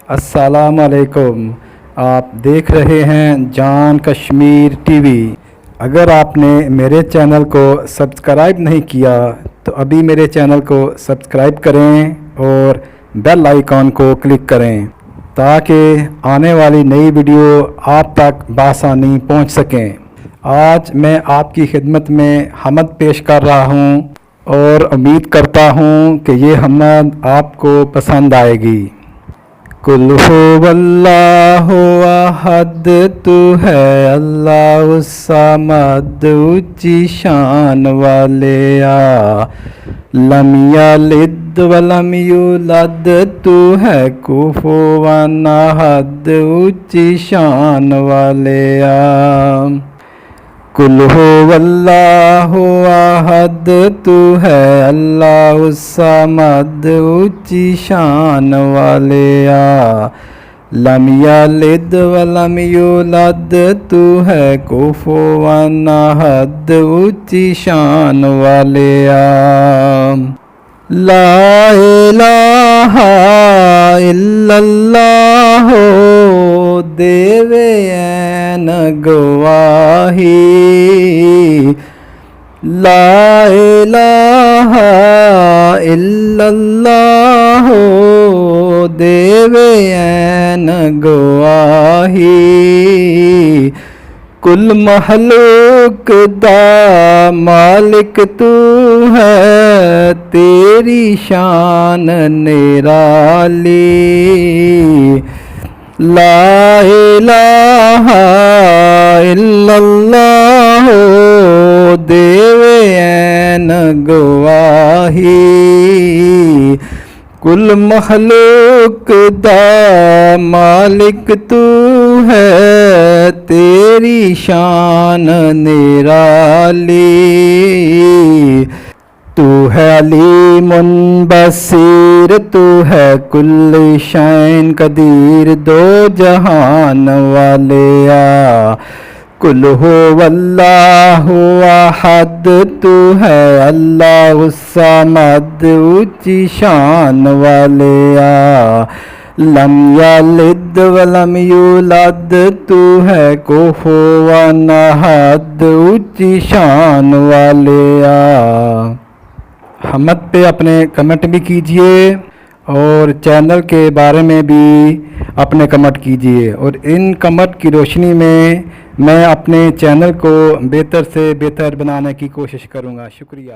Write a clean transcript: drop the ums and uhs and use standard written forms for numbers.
अस्सलाम वालेकुम। आप देख रहे हैं जान कश्मीर टीवी। अगर आपने मेरे चैनल को सब्सक्राइब नहीं किया तो अभी मेरे चैनल को सब्सक्राइब करें और बेल आइकॉन को क्लिक करें ताकि आने वाली नई वीडियो आप तक बआसानी पहुंच सकें। आज मैं आपकी खिदमत में हमद पेश कर रहा हूं और उम्मीद करता हूं कि ये हमद आपको पसंद आएगी। कुल हुवल्लाहु अहद, तू है अल्लाह समद, ऊंची शान वाले आ। लम यलिद वलम यूलद, तू है कुफुवन अहद, ऊंची शान वाले आ। कुल हुवल्लाहु अहद, तू है अल्लाह समद, ऊंची शान वाले आ। लम यलिद वलम यूलद, तू है कुफुवन अहद, ऊंची शान वाले आ। ला इलाहा इल्लल्लाह देवे ऐन गवाही। ला इलाहा इल्लल्लाह देवे ऐन गवाही। कुल महलूक दा मालिक तू है, तेरी शान निराली। ला इलाहा इल्लल्लाह देवे ऐन गवाही। कुल मखलूक दा मालिक तू है, तेरी शान निराली। तू है अलीमुन बसीर, तू है कुल्ल शैन कदीर, दो जहान वाले आ। कुल हुवल्लाहु अहद, तू है अल्लाह समद, ऊंची शान वाले आ। लम यलिद वलम यूलद, तू है कुफुवन अहद, ऊंची शान वाले आ। हमद पे अपने कमेंट भी कीजिए और चैनल के बारे में भी अपने कमेंट कीजिए, और इन कमेंट की रोशनी में मैं अपने चैनल को बेहतर से बेहतर बनाने की कोशिश करूँगा। शुक्रिया।